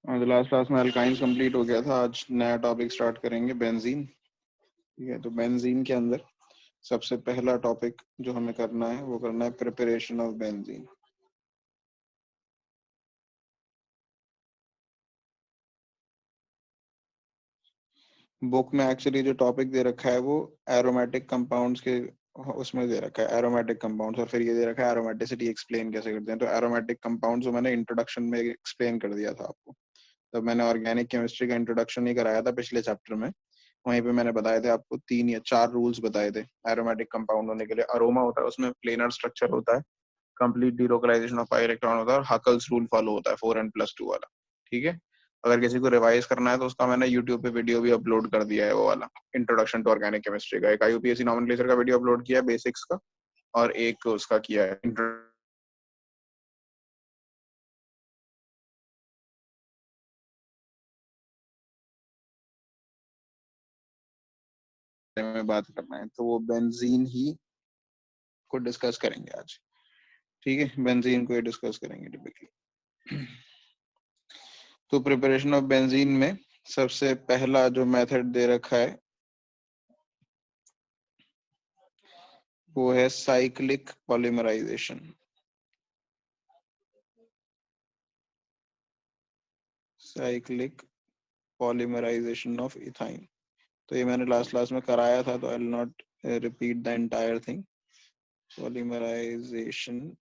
Last class में alkynes complete हो गया था। आज नया टॉपिक स्टार्ट करेंगे, बेंजीन। ठीक है, तो बेंजीन के अंदर सबसे पहला टॉपिक जो हमें करना है वो करना है प्रिपरेशन ऑफ बेंजीन। बुक में एक्चुअली जो टॉपिक दे रखा है वो एरोमेटिक कंपाउंड्स के उसमें दे रखा है, एरोमेटिक कंपाउंड्स, और फिर ये दे रखा है एरोमेटिसिटी एक्सप्लेन कैसे करते हैं। तो एरोमेटिक कंपाउंड्स जो मैंने इंट्रोडक्शन में एक्सप्लेन कर दिया था आपको, तब मैंने ऑर्गेनिक केमिस्ट्री का इंट्रोडक्शन ही कराया था पिछले चैप्टर में। वहीं पे मैंने बताए थे आपको 3 या 4 रूल्स बताए थे एरोमेटिक कंपाउंड होने के लिए। अरोमा होता है, उसमें प्लेनर स्ट्रक्चर होता है, complete delocalisation of pi electron होता है, और हकल्स रूल फॉलो होता है 4n+2 वाला। ठीक है, अगर किसी को रिवाइज करना है तो उसका मैंने यूट्यूब पे वीडियो भी अपलोड कर दिया है, वो वाला इंट्रोडक्शन टू ऑर्गेनिक केमिस्ट्री का। एक IUPAC नॉमेनक्लेचर का वीडियो अपलोड किया है बेसिक्स का, और एक उसका किया है में बात करना है, तो वो बेंजीन ही को डिस्कस करेंगे आज। ठीक है, बेंजीन को ही डिस्कस करेंगे टिपिकली। तो प्रिपरेशन ऑफ बेंजीन में सबसे पहला जो मेथड दे रखा है वो है cyclic polymerisation. Cyclic polymerisation of ethyne. तो ये मैंने लास्ट क्लास में कराया था, तो I will not repeat the entire thing. Polymerisation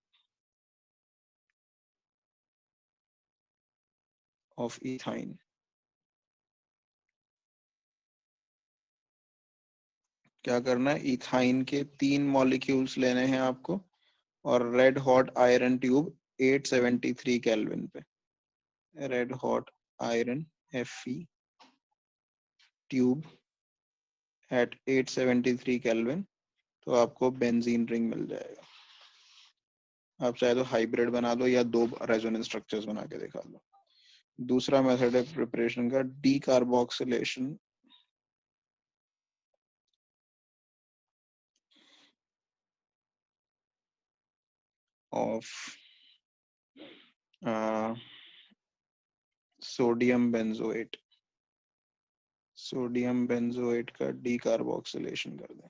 of ethyne. क्या करना है, इथाइन के 3 मॉलिक्यूल्स लेने हैं आपको, और red hot iron tube 873 kelvin पे। Red hot iron Fe tube at 873 kelvin, तो आपको बेंजीन रिंग मिल जाएगा। आप चाहे तो हाइब्रिड बना दो या 2 रेजोनेंस स्ट्रक्चर्स बना के दिखा दो। दूसरा मेथड है प्रिपरेशन का decarboxylation of sodium benzoate. Sodium benzoate का डीकार्बोक्सिलेशन कर दें।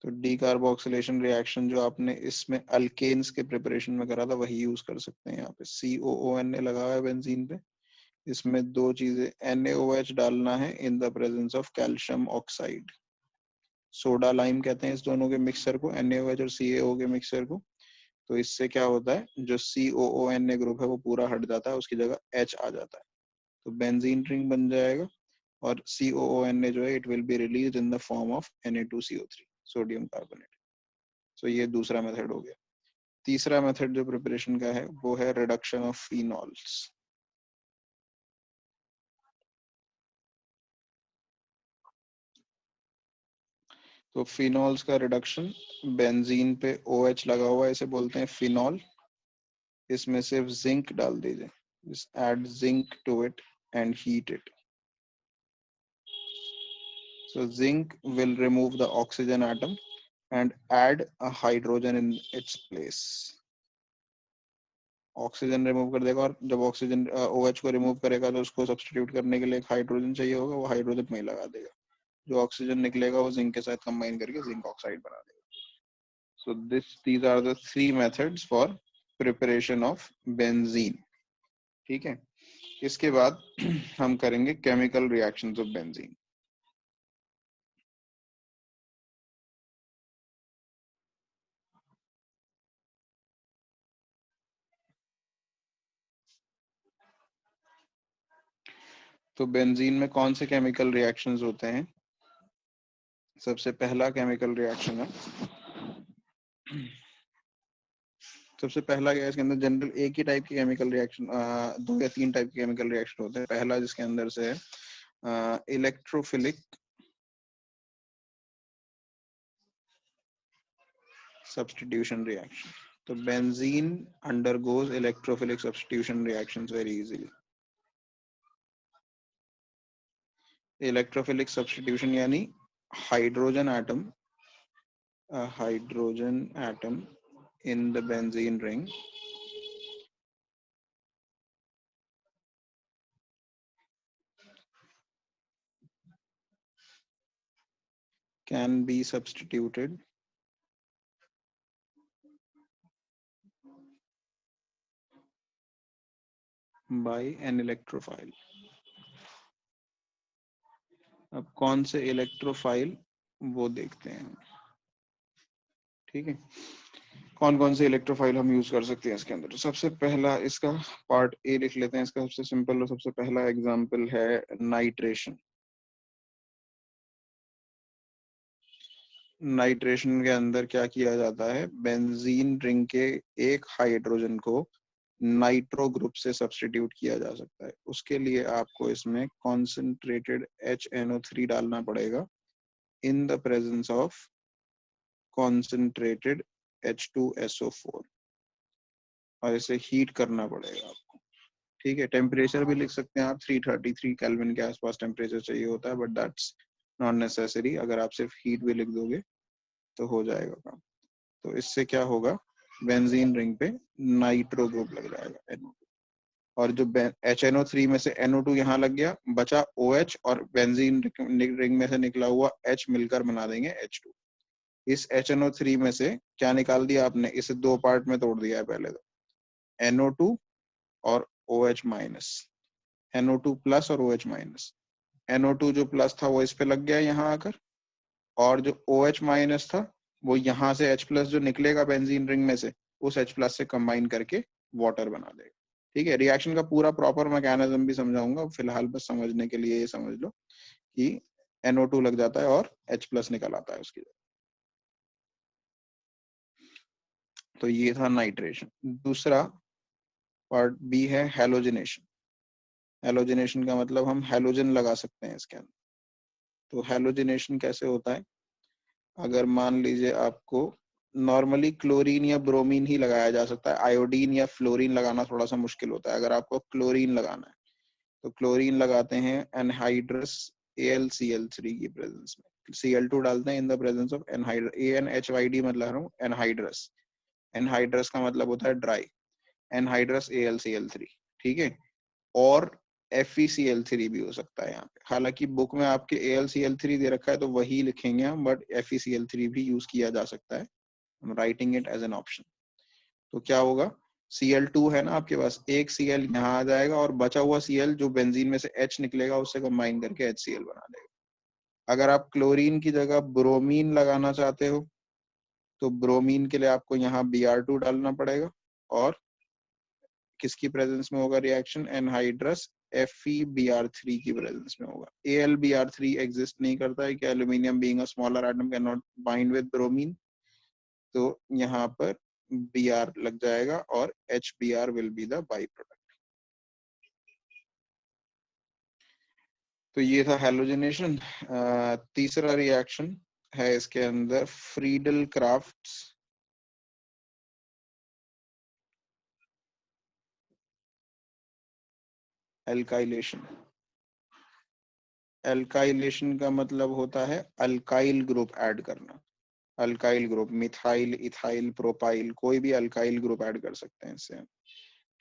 तो डीकार्बोक्सिलेशन रिएक्शन जो आपने इसमें अल्केन्स के प्रिपरेशन में करा था वही यूज कर सकते हैं। यहाँ पे COONA लगा हुआ है बेंजीन पे। इसमें 2 चीजें, NaOH डालना है इन the presence of calcium oxide. Soda lime कहते हैं इस दोनों के मिक्सचर को, NaOH और CaO के मिक्सचर को। तो इससे क्या होता है, जो COONA ग्रुप है वो पूरा हट जाता है, उसकी जगह H आ जाता है, तो बेंजीन रिंग बन जाएगा। और COONA जो है it will be release in the form of Na2CO3, sodium carbonate. So ये दूसरा मेथड हो गया। तीसरा मेथड जो प्रिपरेशन का है वो है रिडक्शन ऑफ फिनॉल्स। तो फिनॉल्स का रिडक्शन, बेंजीन पे OH लगा हुआ है, इसे बोलते हैं फिनॉल। इसमें सिर्फ जिंक डाल दीजिए, just add zinc to it and heat it. So zinc will remove the oxygen atom and add a hydrogen in its place. Oxygen remove कर देगा, और जब ऑक्सीजन OH को रिमूव करेगा तो उसको सब्स्टिट्यूट करने के लिए एक हाइड्रोजन चाहिए होगा, वो हाइड्रोजन में ही लगा देगा। जो ऑक्सीजन निकलेगा वो जिंक के साथ कंबाइन करके जिंक ऑक्साइड बना देगा। So these are the 3 methods for preparation of benzene. ठीक है, इसके बाद हम करेंगे केमिकल रिएक्शंस ऑफ बेंजीन। तो बेंजीन में कौन से केमिकल रिएक्शंस होते हैं? सबसे पहला केमिकल रिएक्शन है, सबसे पहला क्या है, इसके अंदर जनरल एक ही टाइप की केमिकल रिएक्शन, 2 या 3 टाइप के केमिकल रिएक्शन होते हैं। पहला जिसके अंदर से है इलेक्ट्रोफिलिक substitution reaction. तो benzene undergoes electrophilic substitution reactions very easily. Electrophilic substitution यानी hydrogen atom, hydrogen atom in the benzene ring can be substituted by an electrophile. अब कौन से इलेक्ट्रोफाइल वो देखते हैं, ठीक है। कौन कौन से इलेक्ट्रोफाइल हम यूज कर सकते हैं इसके अंदर। सबसे पहला इसका पार्ट ए लिख लेते हैं। इसका सबसे सिंपल और सबसे पहला एग्जांपल है नाइट्रेशन। नाइट्रेशन के अंदर क्या किया जाता है, बेंजीन रिंग के एक हाइड्रोजन को नाइट्रो ग्रुप से सब्स्टिट्यूट किया जा सकता है। उसके लिए आपको इसमें कॉन्सेंट्रेटेड HNO3 डालना पड़ेगा इन the presence of concentrated H2SO4 और इसे हीट करना पड़ेगा आपको, ठीक है। टेम्परेचर भी लिख सकते हैं आप, 333 केल्विन के आसपास टेम्परेचर चाहिए होता है, बट दैट्स नॉट नेसेसरी। अगर आप सिर्फ हीट भी लिख दोगे तो हो जाएगा काम। तो इससे क्या होगा, बेंजीन रिंग पे नाइट्रो ग्रुप लग जाएगा NO2, और जो HNO3 में से NO2 यहाँ लग गया, बचा OH और बेंजीन रिंग में से निकला हुआ H मिलकर बना देंगे H2। इस HNO3 में से क्या निकाल दिया आपने, इसे दो पार्ट में तोड़ दिया है पहले तो, NO2 और OH माइनस, NO2 प्लस और OH माइनस। NO2 जो प्लस था वो इस पे लग गया यहाँ आकर, और जो OH माइनस था वो यहाँ से H प्लस जो निकलेगा बेंजीन रिंग में से, उस H प्लस से कंबाइन करके वाटर बना देगा, ठीक है। रिएक्शन का पूरा प्रॉपर मैकेनिज्म भी समझाऊंगा, फिलहाल बस समझने के लिए ये समझ लो कि NO2 लग जाता है और H प्लस निकल आता है उसकी जगह। तो ये था नाइट्रेशन। दूसरा पार्ट बी है हेलोजिनेशन। हेलोजिनेशन का मतलब हम हेलोजन लगा सकते हैं इसके अंदर। तो हेलोजिनेशन कैसे होता है, अगर मान लीजिए आपको नॉर्मली क्लोरीन या ब्रोमीन ही लगाया जा सकता है, आयोडीन या फ्लोरीन लगाना थोड़ा सा मुश्किल होता है। अगर आपको क्लोरीन लगाना है तो क्लोरीन लगाते हैं एनहाइड्रस AlCl3 की प्रेजेंस में, Cl2 डालते हैं इन the presence of anhydrous, AnHYD मतलब रहा हूँ एनहाइड्रस। एनहाइड्रस का मतलब होता है ड्राई, एनहाइड्रस AlCl3, ठीक है। और FeCl3 भी हो सकता है यहाँ पे। हालांकि बुक में आपके AlCl3 दे रखा है तो वही लिखेंगे हम, बट FeCl3 भी यूज किया जा सकता है, writing it as an option. तो क्या होगा, Cl2 है ना आपके पास, एक Cl यहाँ आ जाएगा और बचा हुआ Cl जो बेंजीन में से H निकलेगा उससे कंबाइन करके HCl बना देगा। अगर आप क्लोरीन की जगह ब्रोमीन लगाना चाहते हो तो ब्रोमीन के लिए आपको यहाँ Br2 डालना पड़ेगा, और किसकी प्रेजेंस में होगा रिएक्शन, एनहाइड्रस FeBr3 की प्रेजेंस में होगा। AlBr3 एग्जिस्ट नहीं करता है कि aluminium being a smaller atom can not bind with bromine, तो यहाँ पर Br लग जाएगा और HBr will be the by product. तो ये था हेलोजिनेशन। तीसरा रिएक्शन है इसके अंदर फ्रीडल क्राफ्ट्स एल्काइलेशन। एल्काइलेशन का मतलब होता है अल्काइल ग्रुप ऐड करना। Alkyl group, methyl, ethyl, propyl, कोई भी अल्काइल ग्रुप ऐड कर सकते हैं इससे,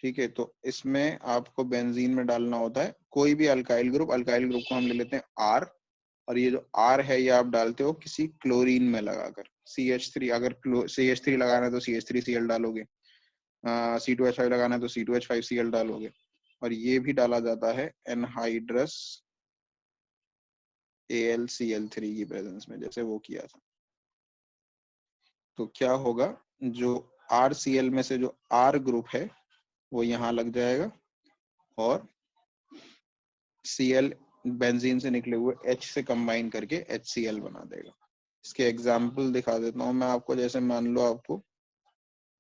ठीक है। तो इसमें आपको बेंजीन में डालना होता है कोई भी अल्काइल ग्रुप। अल्काइल ग्रुप को हम ले लेते हैं R, और ये जो R है ये आप डालते हो किसी क्लोरीन में लगाकर, CH3। अगर CH3 लगाना है तो CH3Cl डालोगे, C2H5 लगाना है तो C2H5Cl डालोगे, और ये भी डाला जाता है एनहाइड्रस AlCl3 की प्रेजेंस में, जैसे वो किया था। तो क्या होगा, जो RCl में से जो R ग्रुप है वो यहाँ लग जाएगा, और Cl बेंजीन से निकले हुए H से कंबाइन करके HCl बना देगा। इसके एग्जाम्पल दिखा देता हूँ मैं आपको। जैसे मान लो आपको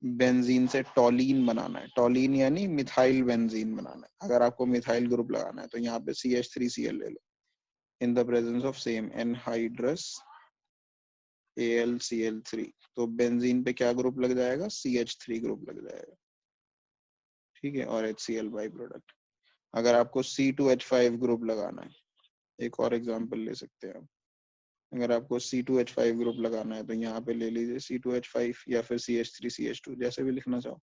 बेंजीन से टॉलीन बनाना है, टॉलीन यानी मिथाइल बेंजीन बनाना है। अगर आपको मिथाइल ग्रुप लगाना है तो यहाँ पे CH3Cl ले लो in the presence of same anhydrous AlCl3। तो बेंजीन पे क्या ग्रुप लग जाएगा, CH3 ग्रुप लग जाएगा, ठीक है, और HCl बाई प्रोडक्ट। अगर आपको C2H5 ग्रुप लगाना है, एक और एग्जांपल ले सकते हैं आप। अगर आपको C2H5 ग्रुप लगाना है तो यहाँ पे ले लीजिए C2H5 या फिर CH3CH2, जैसे भी लिखना चाहो।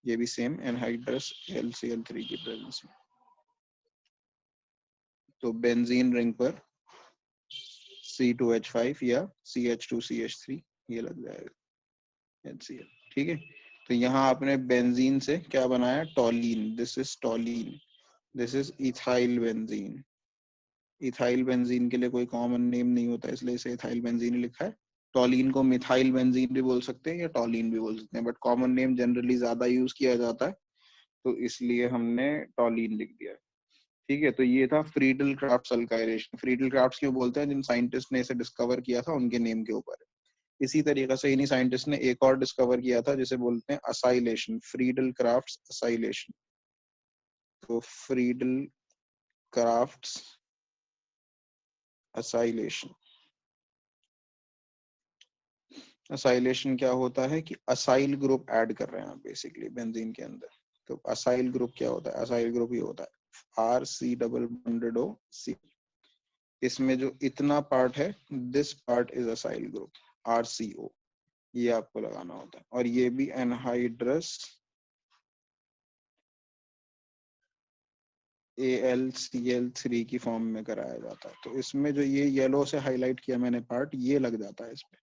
ये भी सेम एनहाइड्रस AlCl3 की प्रेजेंस में। तो बेंजीन रिंग पर C2H5 या CH2CH3 ये लग जाएगा HCl। ठीक है, तो यहाँ आपने बेंजीन से क्या बनाया, toluene, this is toluene, this is ethyl benzene. Ethyl benzene के लिए कोई कॉमन नेम नहीं होता, इसलिए इसे इथाइल बेंजीन लिखा है। टॉलीन को मिथाइल बेंजीन भी बोल सकते हैं या टॉलीन भी बोल सकते हैं, बट कॉमन नेम जनरली ज्यादा यूज किया जाता है, तो इसलिए हमने टॉलीन लिख दिया। ठीक है, तो ये था Friedel craft alkylation. Friedel craft क्यों बोलते हैं, जिन साइंटिस्ट ने इसे डिस्कवर किया था उनके नेम के ऊपर है। इसी तरीके से इन्हीं साइंटिस्ट ने एक और डिस्कवर किया था जिसे बोलते हैं असाइलेशन, फ्रीडल क्राफ्ट असाइलेशन। तो फ्रीडल क्राफ्ट असाइलेशन, असाइलेशन क्या होता है कि असाइल ग्रुप ऐड कर रहे हैं आप बेसिकली बेंजीन के अंदर। तो असाइल ग्रुप क्या होता है, असाइल ग्रुप ये होता है RC double bonded O C। इसमें जो इतना पार्ट है, this part is acyl group RCO, ये आपको लगाना होता है। और ये भी एनहाइड्रस AlCl3 की फॉर्म में कराया जाता है। तो इसमें जो ये येलो से हाईलाइट किया मैंने पार्ट, ये लग जाता है इसमें,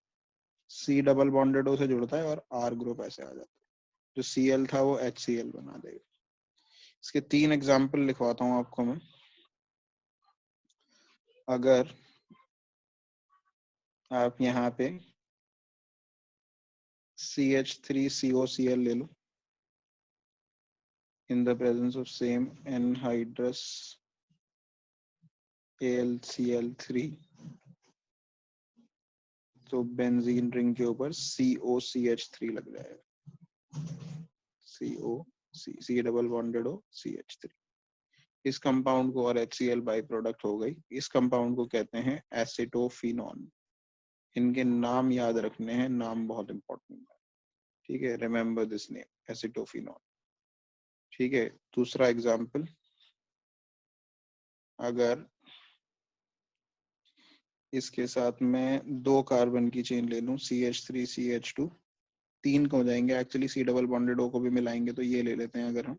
C डबल बॉन्डेड O से जुड़ता है और R ग्रुप ऐसे आ जाता है। जो Cl था वो HCl बना देगा। इसके 3 एग्जाम्पल लिखवाता हूँ आपको मैं। अगर आप यहाँ पे CH3COCl ले लो in the presence of same anhydrous AlCl3, तो बेंजीन रिंग के ऊपर COCH3 लग जाएगा, C double bonded O CH3। इस कंपाउंड को, और HCl बाई प्रोडक्ट हो गई, इस कंपाउंड को कहते हैं एसिटोफिनॉन। इनके नाम याद रखने हैं, नाम बहुत इंपॉर्टेंट है। ठीक है, रिमेंबर दिस नेम एसिटोफिनॉन। ठीक है, दूसरा एग्जाम्पल, अगर इसके साथ मैं 2 कार्बन की चेन ले लूं, CH3CH2, 3 हो जाएंगे actually, C double bonded O को भी मिलाएंगे तो ये ले लेते हैं अगर हम,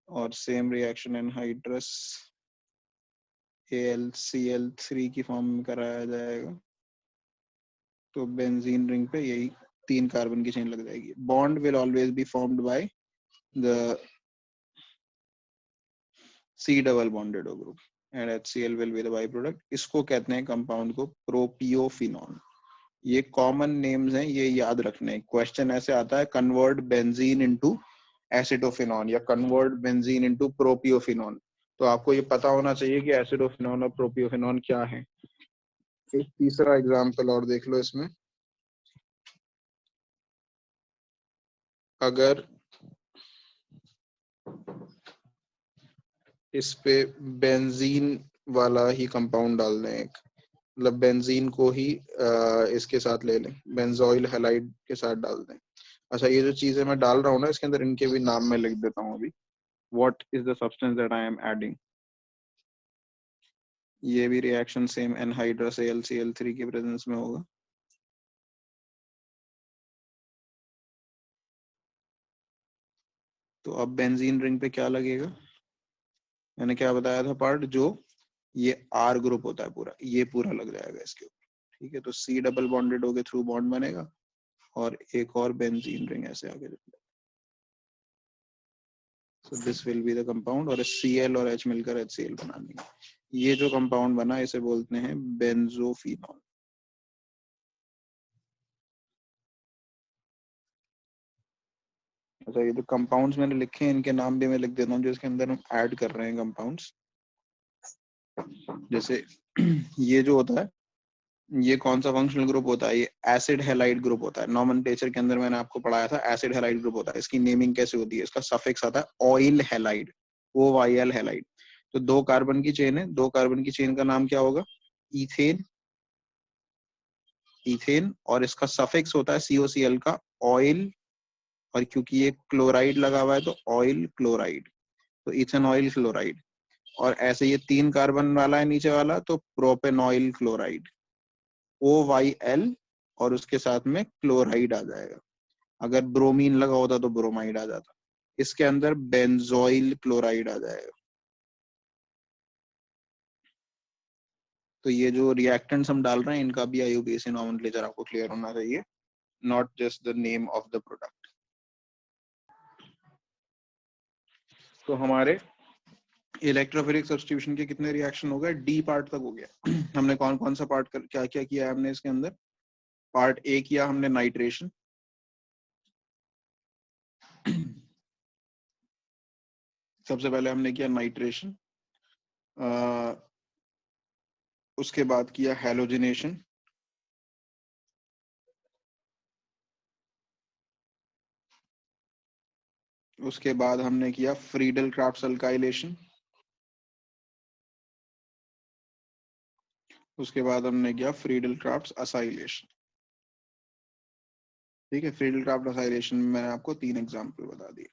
और सेम रिएक्शन एनहाइड्रस AlCl3 की फॉर्म में कराया जाएगा, तो बेंजीन रिंग पे यही 3 कार्बन की चेन लग जाएगी। Bond will always be formed by the C double bonded O group and HCl will be the by product. इसको कहते हैं कंपाउंड को प्रोपियोफिनॉन। ये कॉमन नेम्स हैं, ये याद रखने। क्वेश्चन ऐसे आता है, कन्वर्ट बेंजीन इनटू एसिडोफिनॉन या कन्वर्ट बेंजीन इनटू प्रोपियोफिनॉन, तो आपको ये पता होना चाहिए कि एसिडोफिनॉन और प्रोपियोफिनॉन क्या है। एक तीसरा एग्जांपल और देख लो इसमें, अगर इस पे बेंजीन वाला ही कंपाउंड डाल दें, एक मतलब बेंजीन को ही इसके साथ ले लें, बेंजोइल हैलाइड के साथ डाल दें। अच्छा, ये जो चीजें मैं डाल रहा हूँ ना, इसके अंदर इनके भी नाम मैं लिख देता हूँ अभी। What is the substance that I am adding? ये भी रिएक्शन सेम एनहाइड्रस AlCl3 के प्रेजेंस में होगा। तो अब बेंजीन रिंग पे क्या लगेगा, मैंने क्या बताया था पार्ट, जो ये R ग्रुप होता है पूरा, ये पूरा लग जाएगा इसके ऊपर। ठीक है, तो C डबल बॉन्डेड O के थ्रू बॉन्ड बनेगा और एक और बेंजीन रिंग ऐसे आगे जाएगा। So this will be the compound, और Cl और H मिलकर HCl बना देंगे। ये जो कंपाउंड बना इसे बोलते हैं बेंजोफिनॉल। अच्छा, ये जो कंपाउंड्स मैंने लिखे हैं इनके नाम भी मैं लिख देता हूँ जो इसके अंदर हम ऐड कर रहे हैं कंपाउंड्स। जैसे ये जो होता है, ये कौन सा फंक्शनल ग्रुप होता है, ये एसिड हैलाइड ग्रुप होता है। नॉमेनक्लेचर के अंदर मैंने आपको पढ़ाया था एसिड हैलाइड ग्रुप होता है। इसकी नेमिंग कैसे होती है, इसका सफिक्स आता है ऑयल हैलाइड, OYL हैलाइड। तो 2 कार्बन की चेन है, 2 कार्बन की चेन का नाम क्या होगा, इथेन, इथेन, और इसका सफिक्स होता है COCl का ऑयल, और क्योंकि ये क्लोराइड लगा हुआ है तो ऑयल क्लोराइड, तो इथेनॉइल क्लोराइड। और ऐसे ये 3 कार्बन वाला है नीचे वाला, तो प्रोपेनॉइल क्लोराइड, OYL, और उसके साथ में क्लोराइड आ जाएगा। अगर ब्रोमीन लगा होता तो ब्रोमाइड आ जाता। इसके अंदर बेंजोइल क्लोराइड आ जाएगा। तो ये जो रिएक्टेंट्स हम डाल रहे हैं इनका भी IUPAC नॉमेनक्लेचर आपको क्लियर होना चाहिए, not just the name of the product. तो हमारे इलेक्ट्रोफिलिक सब्स्टिट्यूशन के कितने रिएक्शन हो गए? डी पार्ट तक हो गया। हमने कौन कौन सा पार्ट क्या क्या किया है हमने इसके अंदर? पार्ट ए किया हमने नाइट्रेशन, सबसे पहले हमने किया नाइट्रेशन, उसके बाद किया हैलोजिनेशन, उसके बाद हमने किया फ्रीडल क्राफ्ट्स अल्काइलेशन, उसके बाद हमने किया फ्रीडल क्राफ्ट्स असाइलेशन। ठीक है, फ्रीडल क्राफ्ट असाइलेशन में मैंने आपको 3 एग्जांपल बता दिए।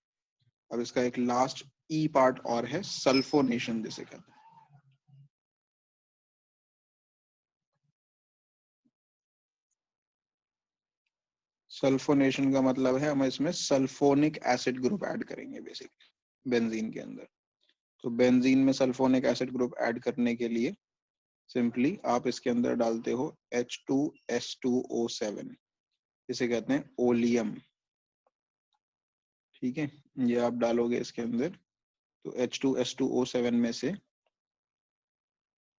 अब इसका एक लास्ट ई पार्ट और है, सल्फोनेशन जिसे कहते हैं। सल्फोनेशन का मतलब है हम इसमें सल्फोनिक एसिड ग्रुप ऐड करेंगे बेसिकली बेंजीन के अंदर। तो बेंजीन में सल्फोनिक एसिड ग्रुप ऐड करने के लिए सिंपली आप इसके अंदर डालते हो H2S2O7, इसे कहते हैं ओलियम। ठीक है, ये आप डालोगे इसके अंदर तो H2S2O7 में से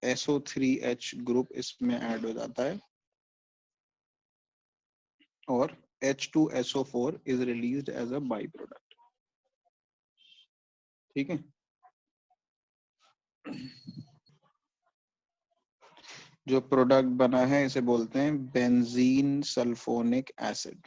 SO3H ग्रुप इसमें ऐड हो जाता है और H2SO4 is released as a by product. ठीक है, जो प्रोडक्ट बना है इसे बोलते हैं बेंजीन सल्फोनिक एसिड।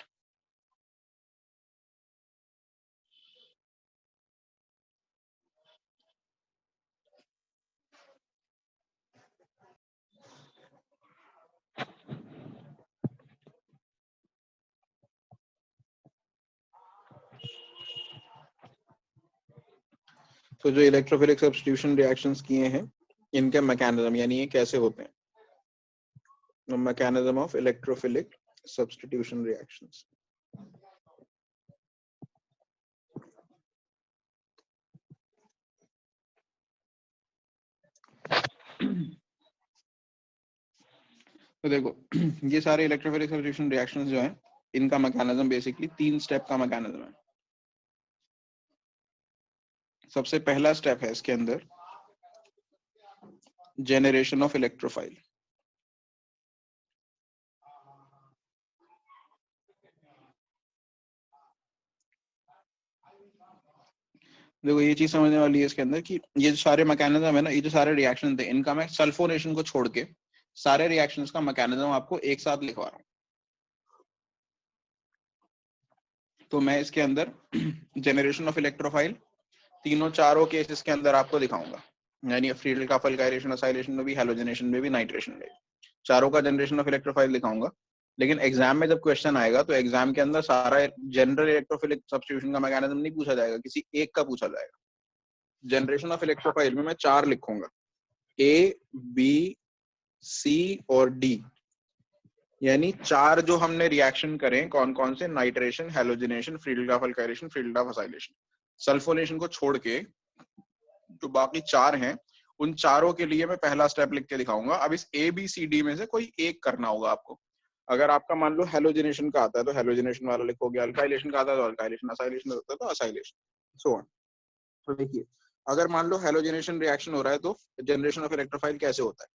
तो जो इलेक्ट्रोफिलिक सब्स्टिट्यूशन रिएक्शंस किए हैं इनके मैकेनिज्म यानी ये कैसे होते हैं, mechanism of electrophilic substitution reactions. तो देखो ये सारे इलेक्ट्रोफिलिक सब्स्टिट्यूशन रिएक्शंस जो हैं इनका मैकेनिज्म बेसिकली 3 स्टेप का मैकेनिज्म है। सबसे पहला स्टेप है इसके अंदर जेनरेशन ऑफ इलेक्ट्रोफाइल। देखो ये चीज समझने वाली है इसके अंदर कि ये जो सारे मैकेनिज्म है ना, ये जो सारे रिएक्शन थे इनका मैं सल्फोनेशन को छोड़ के सारे रिएक्शंस का मैकेनिज्म आपको एक साथ लिखवा रहा हूँ। तो मैं इसके अंदर जेनरेशन ऑफ इलेक्ट्रोफाइल तीनों चारों केसेस के अंदर आपको दिखाऊंगा, यानी फ्रीडल का अल्काइलेशन असाइलेशन में भी, हैलोजनेशन में भी, नाइट्रेशन में भी, चारों का जनरेशन ऑफ इलेक्ट्रोफाइल दिखाऊंगा। लेकिन एग्जाम में जब क्वेश्चन आएगा तो एग्जाम के अंदर सारा जनरल इलेक्ट्रोफिलिक सब्स्टिट्यूशन का मैकेनिज्म नहीं पूछा जाएगा, किसी एक का पूछा जाएगा। जनरेशन ऑफ इलेक्ट्रोफाइल में मैं 4 लिखूंगा, ए, बी, सी और डी, यानी 4 जो हमने रिएक्शन करें कौन कौन से, नाइट्रेशन, हैलोजिनेशन, फ्रीडल का अल्काइलेशन, फ्रीडल का असाइलेशन। सल्फोनेशन को छोड़ के जो बाकी 4 हैं उन चारों के लिए मैं पहला स्टेप लिख के दिखाऊंगा। अब इस ए बी सी डी में से कोई एक करना होगा आपको। अगर आपका मान लो हैलोजिनेशन का आता है तो हैलोजिनेशन वाला लिखोगे, अल्काइलेशन का आता है तो अल्काइलेशन, असाइलेशन होता है तो असाइलेशन, सो ऑन। तो देखिए, अगर मान लो हैलोजिनेशन रिएक्शन हो रहा है तो जनरेशन ऑफ इलेक्ट्रोफाइल कैसे होता है।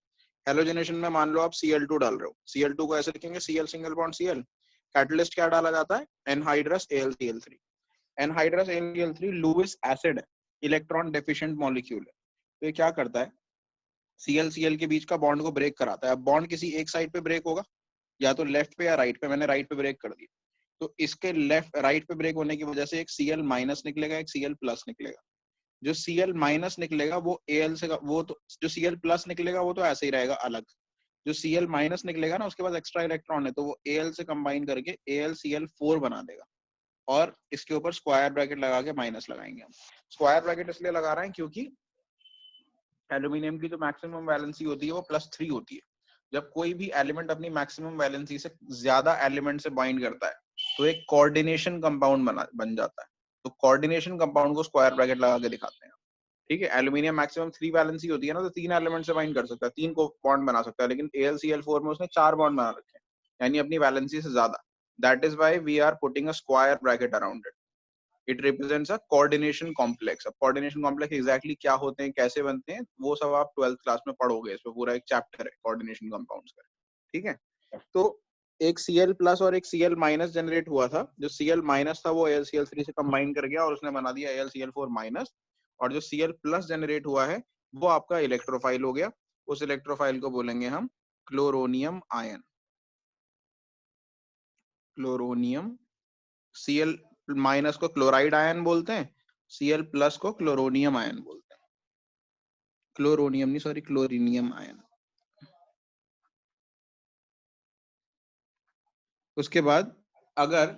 हैलोजिनेशन में मान लो आप Cl2 डाल रहे हो, Cl2 को ऐसे लिखेंगे Cl single bond Cl, catalyst क्या डाला जाता है, anhydrous AlCl3। Anhydrous AlCl3 Lewis acid है, इलेक्ट्रॉन डेफिशिएंट मॉलिक्यूल है। तो ये क्या करता है, Cl के बीच का बॉन्ड को ब्रेक कराता है। अब बॉन्ड किसी एक साइड पे ब्रेक होगा, या तो लेफ्ट पे या राइट पे, मैंने राइट पे ब्रेक कर दिया, तो इसके लेफ्ट राइट पे ब्रेक होने की वजह से एक Cl माइनस निकलेगा, एक Cl प्लस निकलेगा। जो Cl माइनस निकलेगा वो Al से, वो तो जो Cl प्लस निकलेगा वो तो ऐसे ही रहेगा अलग। जो Cl माइनस निकलेगा ना उसके पास एक्स्ट्रा इलेक्ट्रॉन है, तो वो Al से कंबाइन करके AlCl4 बना देगा, और इसके ऊपर स्क्वायर ब्रैकेट लगा के माइनस लगाएंगे हम। स्क्वायर ब्रैकेट इसलिए लगा रहे हैं क्योंकि एल्यूमिनियम की जो मैक्सिमम वैलेंसी होती है वो +3 होती है। जब कोई भी एलिमेंट अपनी मैक्सिमम वैलेंसी से ज्यादा एलिमेंट से बाइंड करता है तो एक कोऑर्डिनेशन कंपाउंड बन जाता है। तो कोऑर्डिनेशन कंपाउंड को स्क्वायर ब्रैकेट लगा के दिखाते हैं। ठीक है, एल्यूमिनियम मैक्सिमम 3 वैलेंसी होती है ना, तो 3 एलिमेंट से बाइंड कर सकता है, 3 को बॉन्ड बना सकता है, लेकिन AlCl4 में उसने 4 बॉन्ड बना रखे हैं, यानी अपनी वैलेंसी से ज्यादा। That is why we are putting a square bracket around it. It represents a coordination complex. अब कोऑर्डिनेशन कॉम्प्लेक्स एग्जैक्टली क्या होते हैं, कैसे बनते हैं, वो सब आप 12th क्लास में पढ़ोगे, इसमें पूरा एक चैप्टर है कोऑर्डिनेशन कंपाउंड्स का। ठीक है, तो एक Cl प्लस और एक Cl माइनस जनरेट हुआ था। जो Cl माइनस था वो AlCl3 से कंबाइन कर गया और उसने बना दिया AlCl4 माइनस, और जो Cl प्लस जनरेट हुआ है वो आपका इलेक्ट्रोफाइल हो गया। उस इलेक्ट्रोफाइल को बोलेंगे हम chloronium ion. Chloronium, Cl minus को क्लोराइड आयन बोलते हैं, Cl प्लस को क्लोरोनियम आयन बोलते हैं। क्लोरोनियम नहीं, सॉरी, क्लोरीनियम आयन। उसके बाद अगर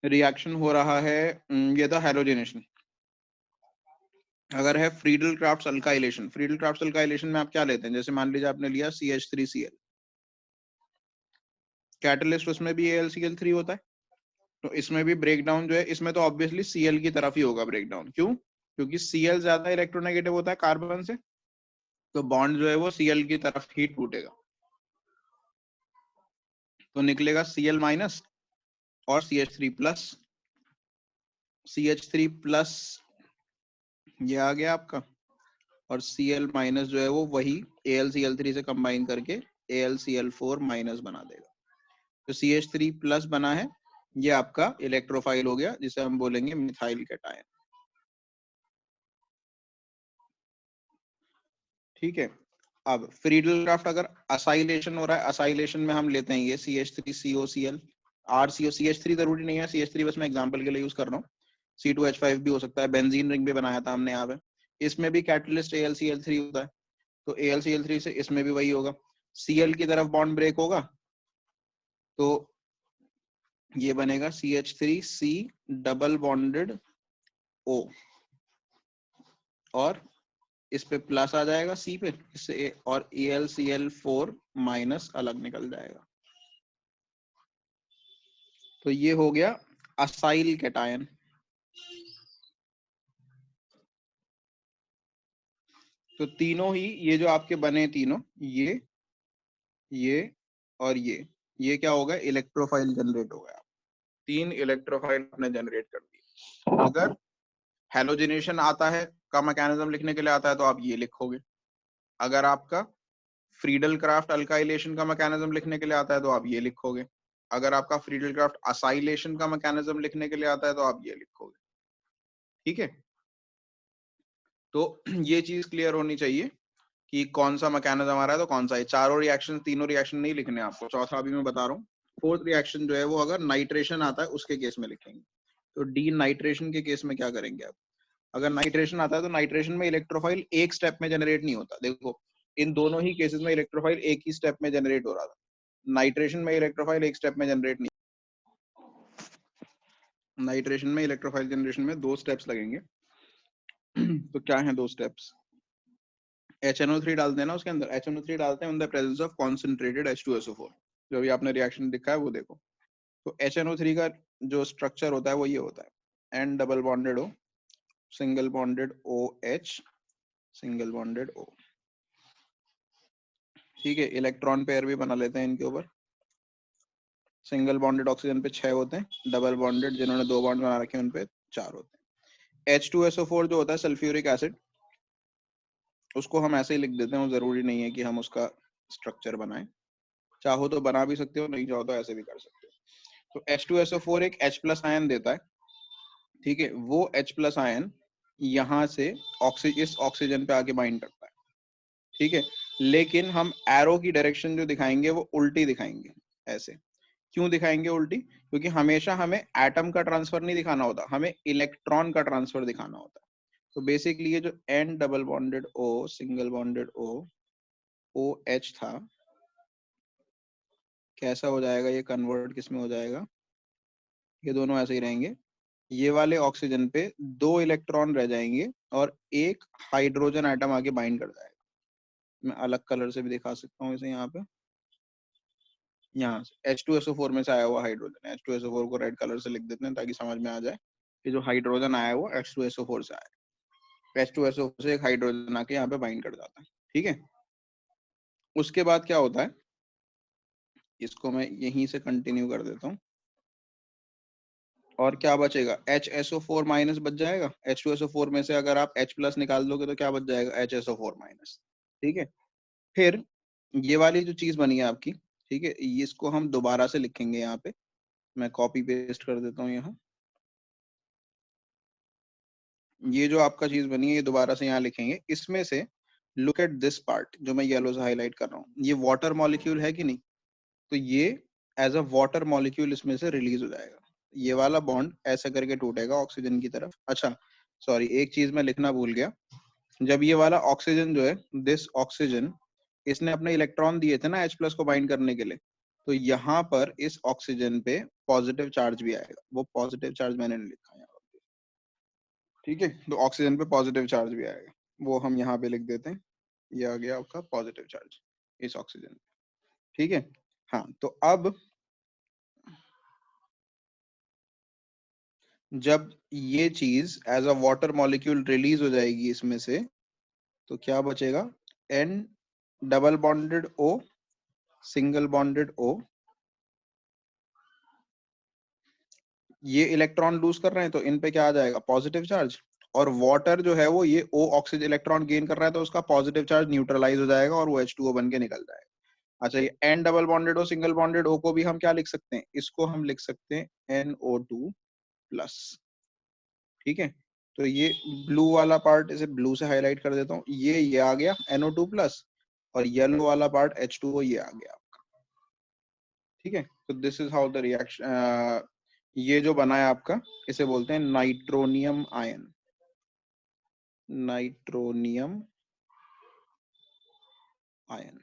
रिएक्शन हो रहा है, ये था हैलोजेनेशन। अगर है Friedel craft alkylation, Friedel craft alkylation में आप क्या लेते हैं, जैसे मान लीजिए आपने लिया CH3Cl, कैटलिस्ट उसमें भी AlCl3 होता है, तो इसमें भी ब्रेकडाउन जो है, इसमें तो ऑब्वियसली Cl की तरफ ही होगा ब्रेकडाउन। क्यों? क्योंकि Cl ज्यादा इलेक्ट्रोनेगेटिव होता है कार्बन से, तो बॉन्ड जो है वो Cl की तरफ ही टूटेगा, तो निकलेगा Cl माइनस और CH3 प्लस। CH3 प्लस ये आ गया आपका, और Cl माइनस जो है वो वही AlCl3 से कंबाइन करके AlCl4 माइनस बना देगा। तो CH3 प्लस बना है, ये आपका इलेक्ट्रोफाइल हो गया, जिसे हम बोलेंगे मिथाइल कैटायन। ठीक है, अब फ्रीडल क्राफ्ट अगर असाइलेशन हो रहा है, असाइलेशन में हम लेते हैं ये CH3COCl, RCO, CH3 जरूरी नहीं है, CH3 बस मैं एग्जांपल के लिए यूज कर रहा हूँ, C2H5 भी हो सकता है, बेंजीन रिंग भी बनाया था हमने यहाँ पे, इसमें भी कैटलिस्ट AlCl3 होता है, तो AlCl3 से इसमें भी वही होगा, Cl की तरफ बॉन्ड ब्रेक होगा तो ये बनेगा CH3C डबल बॉन्डेड O, और इस पे प्लस आ जाएगा C पे, इससे और AlCl4 माइनस अलग निकल जाएगा। तो ये हो गया असाइल कैटायन। तो तीनों ही ये जो आपके बने तीनों, ये और ये क्या होगा, इलेक्ट्रोफाइल जनरेट हो गया। 3 इलेक्ट्रोफाइल आपने जनरेट कर दी। अगर हैलोजिनेशन आता है का मैकेनिज्म लिखने के लिए आता है तो आप ये लिखोगे। अगर आपका फ्रीडल क्राफ्ट अल्काइलेशन का मैकेनिज्म लिखने के लिए आता है तो आप ये लिखोगे। अगर आपका फ्रीडल क्राफ्ट असाइलेशन का मैकेनिज्म लिखने के लिए आता है तो आप ये लिखोगे। ठीक है, तो ये चीज क्लियर होनी चाहिए कि कौन सा मैकेनिज्म आ रहा है तो कौन सा है। चारों रिएक्शन, तीनों रिएक्शन नहीं लिखने आपको, चौथा अभी मैं बता रहा हूँ। फोर्थ रिएक्शन जो है वो अगर नाइट्रेशन आता है उसके केस में लिखेंगे। तो डी नाइट्रेशन के केस में क्या करेंगे आप, अगर नाइट्रेशन आता है तो नाइट्रेशन में इलेक्ट्रोफाइल एक स्टेप में जनरेट नहीं होता। देखो इन दोनों ही केसेस में इलेक्ट्रोफाइल एक ही स्टेप में जनरेट हो रहा था, नाइट्रेशन में इलेक्ट्रोफाइल एक स्टेप में जनरेट नहीं। नाइट्रेशन में इलेक्ट्रोफाइल जनरेशन में 2 स्टेप्स लगेंगे। तो क्या है 2 स्टेप्स, HNO3 डालते हैं ना उसके अंदर, HNO3 डालते हैं इन the presence of concentrated H2SO4। जो भी आपने रिएक्शन दिखा है वो देखो, तो HNO3 का जो स्ट्रक्चर होता है वो ये होता है, N double bonded O, single bonded OH, single bonded O। ठीक है, इलेक्ट्रॉन पेयर भी बना लेते हैं इनके ऊपर। सिंगल बॉन्डेड ऑक्सीजन पे 6 होते हैं, डबल बॉन्डेड जिन्होंने 2 बॉन्ड बना रखे हैं उन पे 4 होते हैं। H2SO4 जो होता है सल्फ्यूरिक एसिड, उसको हम ऐसे ही लिख देते हैं, वो जरूरी नहीं है कि हम उसका स्ट्रक्चर बनाएं, चाहो तो बना भी सकते हो, नहीं चाहो तो ऐसे भी कर सकते हो। तो H2SO4 एक H प्लस आयन देता है। ठीक है, वो H प्लस आयन यहाँ से इस ऑक्सीजन पे आके बाइंड करता है। ठीक है, लेकिन हम एरो की डायरेक्शन जो दिखाएंगे वो उल्टी दिखाएंगे। ऐसे क्यों दिखाएंगे उल्टी, क्योंकि हमेशा हमें एटम का ट्रांसफर नहीं दिखाना होता, हमें इलेक्ट्रॉन का ट्रांसफर दिखाना होता है। तो बेसिकली ये जो N double bonded O, single bonded O, OH था, कैसा हो जाएगा ये, कन्वर्ट किस में हो जाएगा, ये दोनों ऐसे ही रहेंगे। ये वाले ऑक्सीजन पे 2 इलेक्ट्रॉन रह जाएंगे और एक हाइड्रोजन एटम आके बाइंड कर जाएगा। मैं अलग कलर से भी दिखा सकता हूँ इसे, यहाँ पे, यहाँ से H2SO4 में से आया हुआ हाइड्रोजन, H2SO4 को रेड कलर से लिख देते हैं ताकि समझ में आ जाए। ये जो हाइड्रोजन आया है वो H2SO4 से आया, H2SO4 से एक हाइड्रोजन आके यहाँ पे बाइंड कर जाता है, ठीक है। उसके बाद क्या होता है, इसको मैं यहीं से कंटिन्यू कर देता हूँ, और क्या बचेगा, HSO4 माइनस बच जाएगा। H2SO4 में से अगर आप H प्लस निकाल दोगे तो क्या बच जाएगा, HSO4 माइनस, ठीक है। फिर ये वाली जो चीज बनी है आपकी, ठीक है, इसको हम दोबारा से लिखेंगे यहाँ पे, मैं कॉपी पेस्ट कर देता हूँ यहाँ। ये जो आपका चीज बनी है ये दोबारा से यहाँ लिखेंगे। इसमें से लुक एट दिस पार्ट जो मैं येलो से हाईलाइट कर रहा हूँ, ये वाटर मॉलिक्यूल है कि नहीं, तो ये एज अ वाटर मॉलिक्यूल इसमें से रिलीज हो जाएगा। ये वाला बॉन्ड ऐसा करके टूटेगा ऑक्सीजन की तरफ। अच्छा सॉरी, एक चीज मैं लिखना भूल गया, जब ये वाला ऑक्सीजन जो है, दिस ऑक्सीजन, इसने अपने इलेक्ट्रॉन दिए थे ना H प्लस को बाइंड करने के लिए, तो यहाँ पर इस ऑक्सीजन पे पॉजिटिव चार्ज भी आएगा। वो पॉजिटिव चार्ज मैंने नहीं लिखा है, ठीक है, तो ऑक्सीजन पे पॉजिटिव चार्ज भी आएगा, वो हम यहाँ पे लिख देते हैं। ये आ गया आपका पॉजिटिव चार्ज इस ऑक्सीजन, ठीक है। हाँ तो अब जब ये चीज as a water molecule release हो जाएगी इसमें से, तो क्या बचेगा, N double bonded O single bonded O, ये इलेक्ट्रॉन लूज कर रहे हैं तो इन पे क्या आ जाएगा, पॉजिटिव चार्ज। और वाटर जो है वो ये O ऑक्सीजन इलेक्ट्रॉन गेन कर रहा है तो उसका पॉजिटिव चार्ज न्यूट्रलाइज हो जाएगा और वो H2O बन के निकल जाएगा। अच्छा ये N double bonded O single bonded O को भी हम क्या लिख सकते हैं, इसको हम लिख सकते हैं NO2 प्लस, ठीक है। तो ये ब्लू वाला पार्ट, इसे ब्लू से हाईलाइट कर देता हूँ, ये आ गया NO2 प्लस, और येलो वाला पार्ट H2O ये आ गया, ठीक है। तो this is how the reaction, ये जो बना है आपका, इसे बोलते हैं नाइट्रोनियम आयन, नाइट्रोनियम आयन।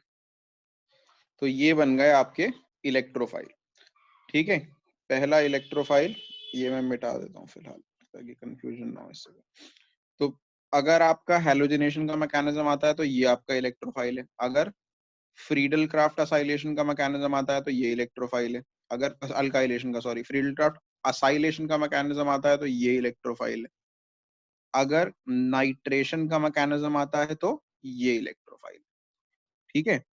तो ये बन गए आपके इलेक्ट्रोफाइल, ठीक है। पहला इलेक्ट्रोफाइल ये मैं मिटा देता हूँ फिलहाल ताकि कंफ्यूजन ना हो इससे। तो अगर आपका हेलोजिनेशन का मैकेनिज्म आता है तो ये आपका इलेक्ट्रोफाइल है। अगर फ्रीडल क्राफ्ट असाइलेशन का मैकेनिज्म आता है तो ये इलेक्ट्रोफाइल है। अगर अल्काइलेशन का, सॉरी, फ्रीडल क्राफ्ट असाइलेशन का मैकेनिज्म आता है तो ये इलेक्ट्रोफाइल है। अगर नाइट्रेशन का मैकेनिज्म आता है तो ये इलेक्ट्रोफाइल, ठीक है।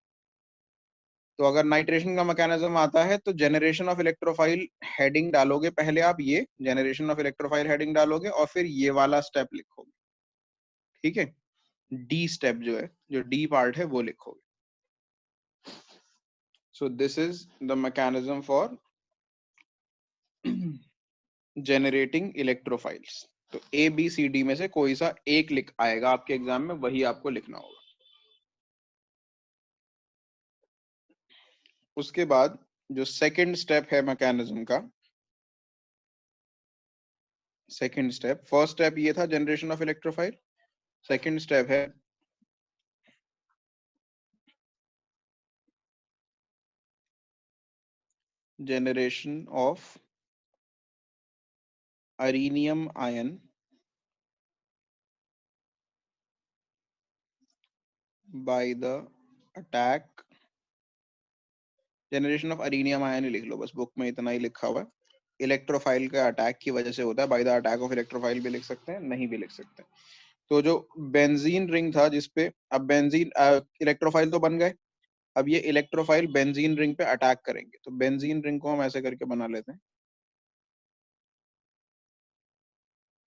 तो अगर नाइट्रेशन का मैकेनिज्म आता है तो जनरेशन ऑफ इलेक्ट्रोफाइल हेडिंग डालोगे, पहले आप ये जनरेशन ऑफ इलेक्ट्रोफाइल हेडिंग डालोगे और फिर ये वाला स्टेप लिखोगे, ठीक है। डी स्टेप जो है, जो डी पार्ट है वो लिखोगे। So this is the mechanism for generating electrophiles. तो ए बी सी डी में से कोई सा एक लिख आएगा आपके एग्जाम में, वही आपको लिखना होगा। उसके बाद जो सेकंड स्टेप है मैकेनिज्म का, सेकंड स्टेप, फर्स्ट स्टेप ये था generation of electrophile, second step है generation of arenium ion by the attack, generation of arenium ion ही लिख लो बस, बुक में इतना ही लिखा हुआ है। इलेक्ट्रोफाइल का अटैक की वजह से होता है, bye the attack of electrophile भी लिख सकते हैं, नहीं भी लिख सकते हैं। तो जो बेंजीन रिंग था जिसपे, अब बेंजीन इलेक्ट्रोफाइल तो बन गए, अब ये इलेक्ट्रोफाइल बेंजीन रिंग पे अटैक करेंगे। तो बेंजीन रिंग को हम ऐसे करके बना लेते हैं,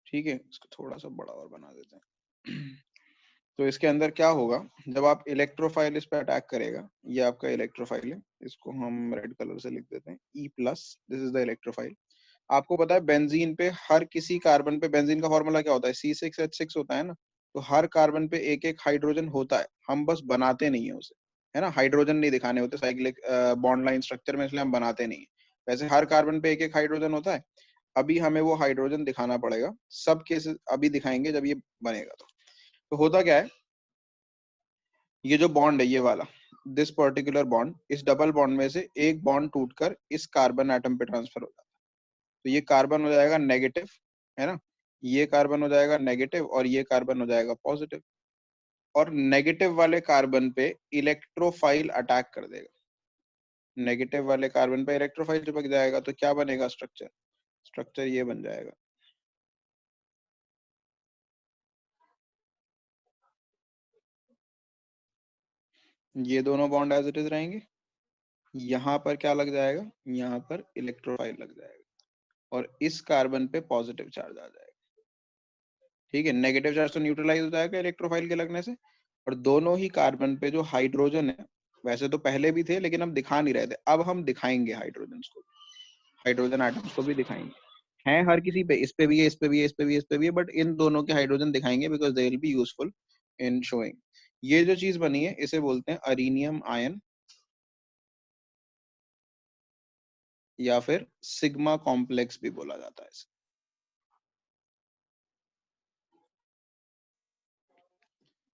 ठीक है। इसको थोड़ा सा बड़ा और बना देते हैं। तो इसके अंदर क्या होगा, जब आप इलेक्ट्रोफाइल इस पे अटैक करेगा, ये आपका इलेक्ट्रोफाइल है, इसको हम रेड कलर से लिख देते हैं E plus, this is the electrophile. आपको पता है बेंजीन पे हर किसी कार्बन पे, बेंजीन का फॉर्मूला क्या होता है, C6H6 होता है ना। तो हर कार्बन पे एक एक हाइड्रोजन होता है, हम बस बनाते नहीं है उसे, है ना। हाइड्रोजन नहीं दिखाने होते साइक्लिक बॉन्ड लाइन स्ट्रक्चर में, इसलिए हम बनाते नहीं है। वैसे हर कार्बन पे एक एक हाइड्रोजन होता है। अभी हमें वो हाइड्रोजन दिखाना पड़ेगा, सब केसेस अभी दिखाएंगे जब ये बनेगा। तो होता क्या है, ये जो बॉन्ड है ये वाला, दिस पर्टिकुलर बॉन्ड, इस डबल बॉन्ड में से एक बॉन्ड टूटकर इस कार्बन एटम पे ट्रांसफर हो जाता है। तो ये कार्बन हो जाएगा नेगेटिव, है ना, ये कार्बन हो जाएगा नेगेटिव और ये कार्बन हो जाएगा पॉजिटिव। और नेगेटिव वाले कार्बन पे इलेक्ट्रोफाइल अटैक कर देगा, नेगेटिव वाले कार्बन पे इलेक्ट्रोफाइल चिपक जाएगा, तो क्या बनेगा स्ट्रक्चर, स्ट्रक्चर ये बन जाएगा, ये दोनों बॉन्ड एज इट इज रहेंगे, यहाँ पर क्या लग जाएगा, यहाँ पर इलेक्ट्रोफाइल लग जाएगा और इस कार्बन पे पॉजिटिव चार्ज आ जाएगा। ठीक है, नेगेटिव चार्ज तो न्यूट्रलाइज हो जाएगा इलेक्ट्रोफाइल के लगने से, और दोनों ही कार्बन पे जो हाइड्रोजन है, वैसे तो पहले भी थे लेकिन हम दिखा नहीं रहे थे, अब हम दिखाएंगे हाइड्रोजन को, हाइड्रोजन एटम्स को भी दिखाएंगे। हैं हर किसी पे, इस पे भी है, इस पे भी है, इस पे भी है, इस पे भी है, बट इन दोनों के हाइड्रोजन दिखाएंगे because they will be useful in showing. ये जो चीज बनी है इसे बोलते हैं अरीनियम आयन या फिर सिग्मा कॉम्प्लेक्स भी बोला जाता है इसे।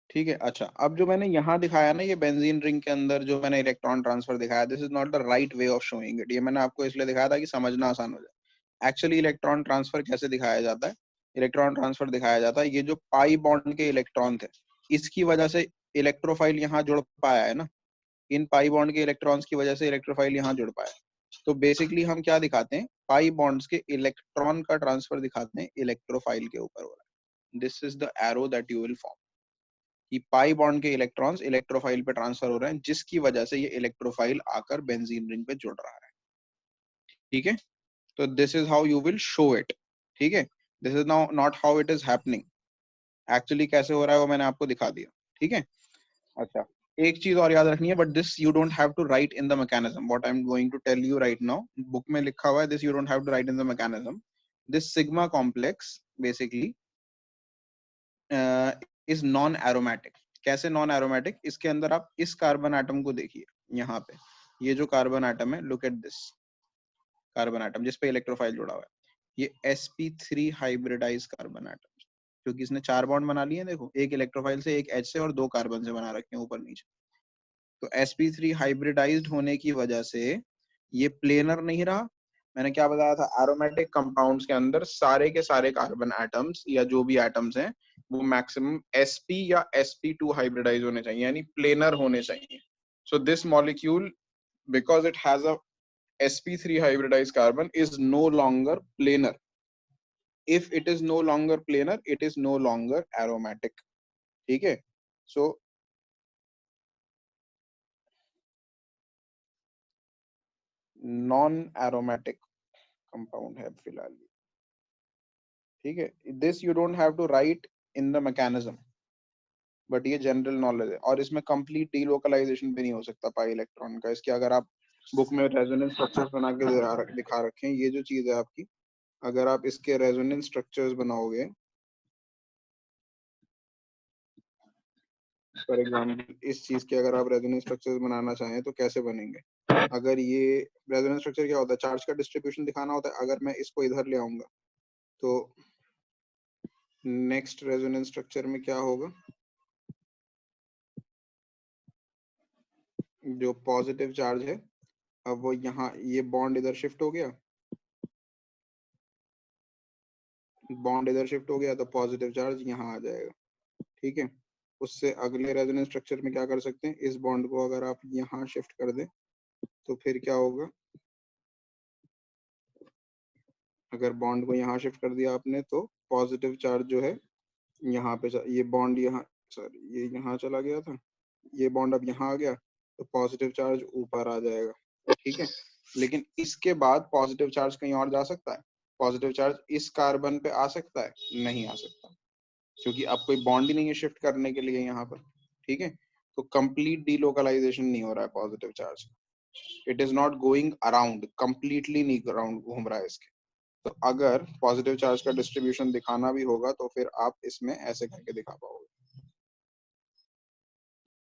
ठीक है, अच्छा अब जो मैंने यहाँ दिखाया ना, ये बेंजीन रिंग के अंदर जो मैंने इलेक्ट्रॉन ट्रांसफर दिखाया, this is not the right way of showing it. ये मैंने आपको इसलिए दिखाया था कि समझना आसान हो जाए। एक्चुअली इलेक्ट्रॉन ट्रांसफर कैसे दिखाया जाता है, इलेक्ट्रॉन ट्रांसफर दिखाया जाता है, ये जो पाई बॉन्ड के इलेक्ट्रॉन थे, इसकी वजह से इलेक्ट्रोफाइल यहाँ जुड़ पाया है ना, इन पाई बॉन्ड के इलेक्ट्रॉन्स की वजह से इलेक्ट्रोफाइल यहाँ जुड़ पाया। तो बेसिकली हम क्या दिखाते हैं, पाई बॉन्ड्स के इलेक्ट्रॉन का ट्रांसफर दिखाते हैं इलेक्ट्रोफाइल के ऊपर हो रहा है। This is the arrow that you will form, कि पाई बॉन्ड के इलेक्ट्रॉन्स इलेक्ट्रोफाइल पे ट्रांसफर हो रहे हैं, जिसकी वजह से ये इलेक्ट्रोफाइल आकर बेंजीन रिंग पे जुड़ रहा है। ठीक है, तो this is how you will show it. ठीक है, this is now not how it is happening, actually कैसे हो रहा है वो मैंने आपको दिखा दिया। ठीक है, अच्छा एक चीज और याद रखनी है, but this you don't have to write in the mechanism, what I am going to tell you right now, book में लिखा हुआ है, this you don't have to write in the mechanism. This sigma complex basically is non aromatic. कैसे non aromatic, इसके अंदर आप इस carbon atom को देखिए, यहाँ पे ये जो कार्बन एटम है, look at this carbon atom जिसपे इलेक्ट्रोफाइल जुड़ा हुआ है, ये sp3 हाइब्रिडाइज कार्बन एटम, क्योंकि इसने 4 बॉन्ड बना लिए हैं, देखो एक इलेक्ट्रोफाइल से, एक H से और 2 कार्बन से बना रखे हैं ऊपर नीचे। तो sp3 हाइब्रिडाइज्ड होने की वजह से ये प्लेनर नहीं रहा। मैंने क्या बताया था, एरोमेटिक कंपाउंड्स के अंदर सारे के सारे कार्बन एटम्स या जो भी एटम्स हैं वो मैक्सिमम sp या sp2 हाइब्रिडाइज होने चाहिए, यानी प्लेनर होने चाहिए। So this molecule, because it has a sp3 hybridized carbon, is no longer planar. If it is no longer planar, it is no longer aromatic. ठीक है, so non aromatic compound है फिलहाल। ठीक है, this you don't have to write in the mechanism, but ये general knowledge है, और इसमें कंप्लीट डीलोकलाइजेशन भी नहीं हो सकता पाई इलेक्ट्रॉन का। इसके अगर आप बुक में रेजोनेंस स्ट्रक्चर्स बना के दिखा रखे हैं, ये जो चीज है आपकी, अगर आप इसके रेजोनेंस स्ट्रक्चर्स बनाओगे, फॉर एग्जाम्पल इस चीज के अगर आप रेजोनेंस स्ट्रक्चर्स बनाना चाहें तो कैसे बनेंगे, अगर ये रेजोनेंस स्ट्रक्चर क्या होता है, चार्ज का डिस्ट्रीब्यूशन दिखाना होता है। अगर मैं इसको इधर ले आऊंगा तो नेक्स्ट रेजोनेंस स्ट्रक्चर में क्या होगा, जो पॉजिटिव चार्ज है, अब वो यहाँ, ये बॉन्ड इधर शिफ्ट हो गया, बॉन्ड इधर शिफ्ट हो गया तो पॉजिटिव चार्ज यहाँ आ जाएगा। ठीक है, उससे अगले रेजोनेंस स्ट्रक्चर में क्या कर सकते हैं, इस बॉन्ड को अगर आप यहाँ शिफ्ट कर दें तो फिर क्या होगा, अगर बॉन्ड को यहाँ शिफ्ट कर दिया आपने तो पॉजिटिव चार्ज जो है यहाँ पे, ये बॉन्ड यहाँ, सॉरी ये यहाँ चला गया था, ये बॉन्ड अब यहाँ आ गया तो पॉजिटिव चार्ज ऊपर आ जाएगा। ठीक है, लेकिन इसके बाद पॉजिटिव चार्ज कहीं और जा सकता है, पॉजिटिव चार्ज इस कार्बन पे आ सकता है, नहीं आ सकता, क्योंकि अब कोई बॉन्ड ही नहीं है शिफ्ट करने के लिए यहाँ पर। ठीक है, तो कंप्लीट डीलोकलाइजेशन नहीं हो रहा है positive charge, it is not going around, completely नहीं अराउंड घूम रहा है इसके। तो अगर पॉजिटिव चार्ज का डिस्ट्रीब्यूशन दिखाना भी होगा तो फिर आप इसमें ऐसे करके दिखा पाओगे।